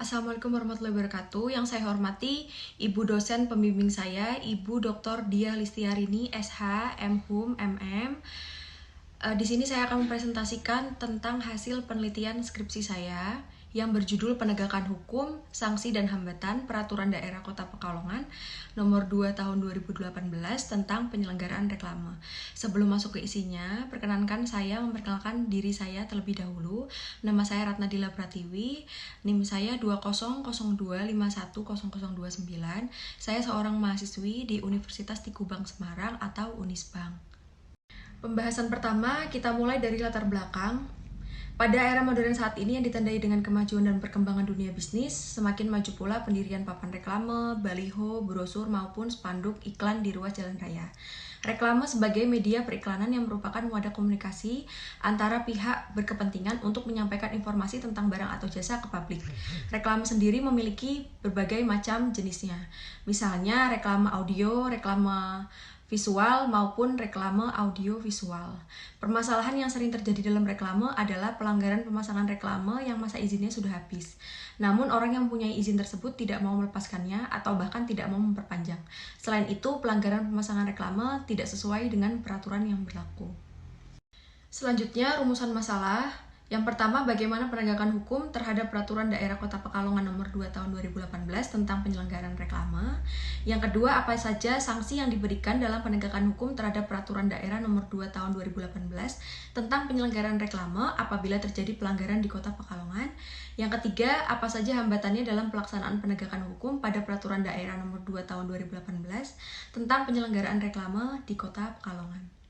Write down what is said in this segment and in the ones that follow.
Assalamualaikum warahmatullahi wabarakatuh. Yang saya hormati Ibu dosen pembimbing saya, Ibu Dr. Diah Listiarini, SH, MHum, MM. Di sini saya akan mempresentasikan tentang hasil penelitian skripsi saya yang berjudul Penegakan Hukum, Sanksi dan Hambatan Peraturan Daerah Kota Pekalongan nomor 2 tahun 2018 tentang penyelenggaraan reklame. Sebelum masuk ke isinya, perkenankan saya memperkenalkan diri saya terlebih dahulu. Nama saya Ratnadila Pratiwi, NIM saya 2002510029. Saya seorang mahasiswi di Universitas Tikubang Semarang atau Unisbang. Pembahasan pertama, kita mulai dari latar belakang. Pada era modern saat ini yang ditandai dengan kemajuan dan perkembangan dunia bisnis, semakin maju pula pendirian papan reklame, baliho, brosur, maupun spanduk iklan di ruas jalan raya. Reklame sebagai media periklanan yang merupakan wadah komunikasi antara pihak berkepentingan untuk menyampaikan informasi tentang barang atau jasa ke publik. Reklame sendiri memiliki berbagai macam jenisnya. Misalnya reklame audio, reklame visual maupun reklame audio visual. Permasalahan yang sering terjadi dalam reklame adalah pelanggaran pemasangan reklame yang masa izinnya sudah habis. Namun orang yang mempunyai izin tersebut tidak mau melepaskannya atau bahkan tidak mau memperpanjang. Selain itu, pelanggaran pemasangan reklame tidak sesuai dengan peraturan yang berlaku. Selanjutnya, rumusan masalah. Yang pertama, bagaimana penegakan hukum terhadap Peraturan Daerah Kota Pekalongan nomor 2 tahun 2018 tentang penyelenggaraan reklame. Yang kedua, apa saja sanksi yang diberikan dalam penegakan hukum terhadap Peraturan Daerah nomor 2 tahun 2018 tentang penyelenggaraan reklame apabila terjadi pelanggaran di Kota Pekalongan. Yang ketiga, apa saja hambatannya dalam pelaksanaan penegakan hukum pada Peraturan Daerah nomor 2 tahun 2018 tentang penyelenggaraan reklame di Kota Pekalongan.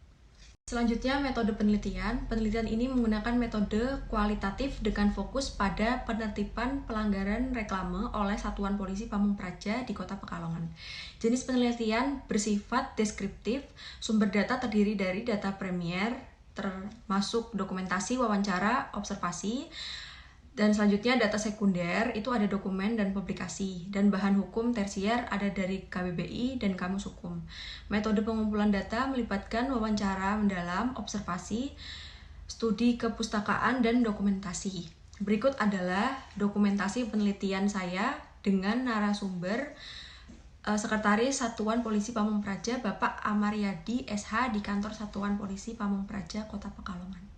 Selanjutnya, metode penelitian. Penelitian ini menggunakan metode kualitatif dengan fokus pada penertiban pelanggaran reklame oleh Satuan Polisi Pamung Praja di Kota Pekalongan. Jenis penelitian bersifat deskriptif. Sumber data terdiri dari data premier, termasuk dokumentasi, wawancara, observasi. Dan selanjutnya data sekunder, itu ada dokumen dan publikasi. Dan bahan hukum tersier ada dari KBBI dan Kamus Hukum. Metode pengumpulan data melibatkan wawancara mendalam, observasi, studi kepustakaan, dan dokumentasi. Berikut adalah dokumentasi penelitian saya dengan narasumber Sekretaris Satuan Polisi Pamung Praja, Bapak Amaryadi, SH di Kantor Satuan Polisi Pamung Praja, Kota Pekalongan.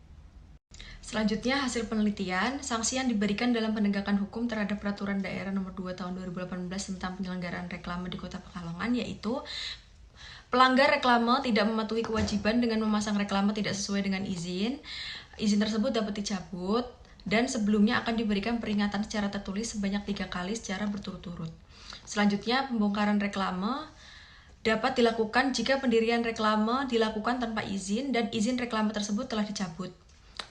Selanjutnya, hasil penelitian, sanksi yang diberikan dalam penegakan hukum terhadap Peraturan Daerah nomor 2 tahun 2018 tentang penyelenggaraan reklame di Kota Pekalongan, yaitu pelanggar reklame tidak mematuhi kewajiban dengan memasang reklame tidak sesuai dengan izin. Izin tersebut dapat dicabut dan sebelumnya akan diberikan peringatan secara tertulis sebanyak 3 kali secara berturut-turut. Selanjutnya, pembongkaran reklame dapat dilakukan jika pendirian reklame dilakukan tanpa izin dan izin reklame tersebut telah dicabut.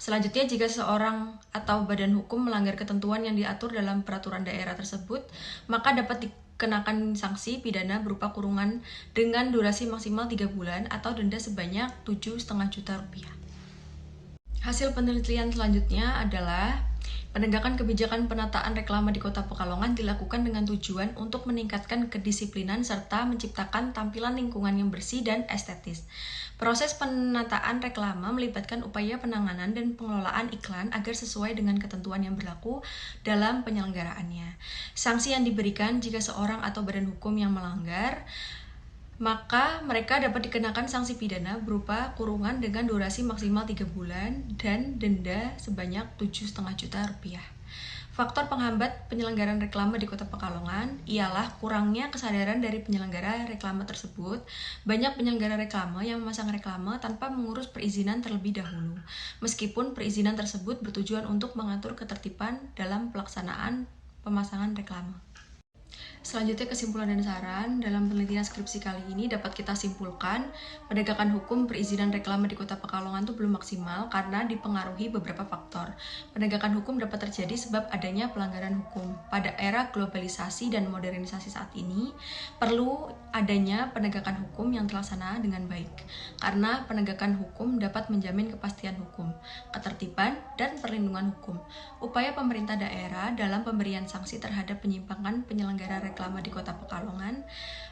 Selanjutnya, jika seseorang atau badan hukum melanggar ketentuan yang diatur dalam peraturan daerah tersebut, maka dapat dikenakan sanksi pidana berupa kurungan dengan durasi maksimal 3 bulan atau denda sebanyak 7,5 juta rupiah. Hasil penelitian selanjutnya adalah penegakan kebijakan penataan reklame di Kota Pekalongan dilakukan dengan tujuan untuk meningkatkan kedisiplinan serta menciptakan tampilan lingkungan yang bersih dan estetis. Proses penataan reklame melibatkan upaya penanganan dan pengelolaan iklan agar sesuai dengan ketentuan yang berlaku dalam penyelenggaraannya. Sanksi yang diberikan jika seorang atau badan hukum yang melanggar, maka mereka dapat dikenakan sanksi pidana berupa kurungan dengan durasi maksimal 3 bulan dan denda sebanyak 7,5 juta rupiah. Faktor penghambat penyelenggaraan reklame di Kota Pekalongan ialah kurangnya kesadaran dari penyelenggara reklame tersebut. Banyak penyelenggara reklame yang memasang reklame tanpa mengurus perizinan terlebih dahulu, meskipun perizinan tersebut bertujuan untuk mengatur ketertiban dalam pelaksanaan pemasangan reklame. Selanjutnya, kesimpulan dan saran. Dalam penelitian skripsi kali ini dapat kita simpulkan penegakan hukum perizinan reklame di Kota Pekalongan itu belum maksimal karena dipengaruhi beberapa faktor. Penegakan hukum dapat terjadi sebab adanya pelanggaran hukum. Pada era globalisasi dan modernisasi saat ini, perlu adanya penegakan hukum yang terlaksana dengan baik. Karena penegakan hukum dapat menjamin kepastian hukum, ketertiban, dan perlindungan hukum. Upaya pemerintah daerah dalam pemberian sanksi terhadap penyimpangan penyelenggara reklame di Kota Pekalongan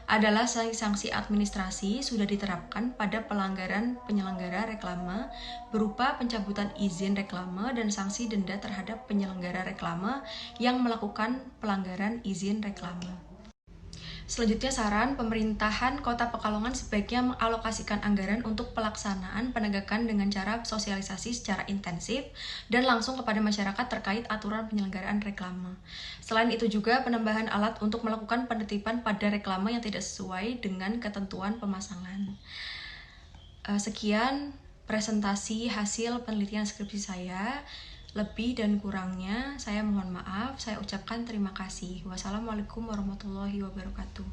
adalah sanksi administrasi sudah diterapkan pada pelanggaran penyelenggara reklame berupa pencabutan izin reklame dan sanksi denda terhadap penyelenggara reklame yang melakukan pelanggaran izin reklame. Selanjutnya, saran pemerintahan Kota Pekalongan sebaiknya mengalokasikan anggaran untuk pelaksanaan penegakan dengan cara sosialisasi secara intensif dan langsung kepada masyarakat terkait aturan penyelenggaraan reklame. Selain itu juga penambahan alat untuk melakukan penertiban pada reklame yang tidak sesuai dengan ketentuan pemasangan. Sekian presentasi hasil penelitian skripsi saya. Lebih dan kurangnya saya mohon maaf, saya ucapkan terima kasih. Wassalamualaikum warahmatullahi wabarakatuh.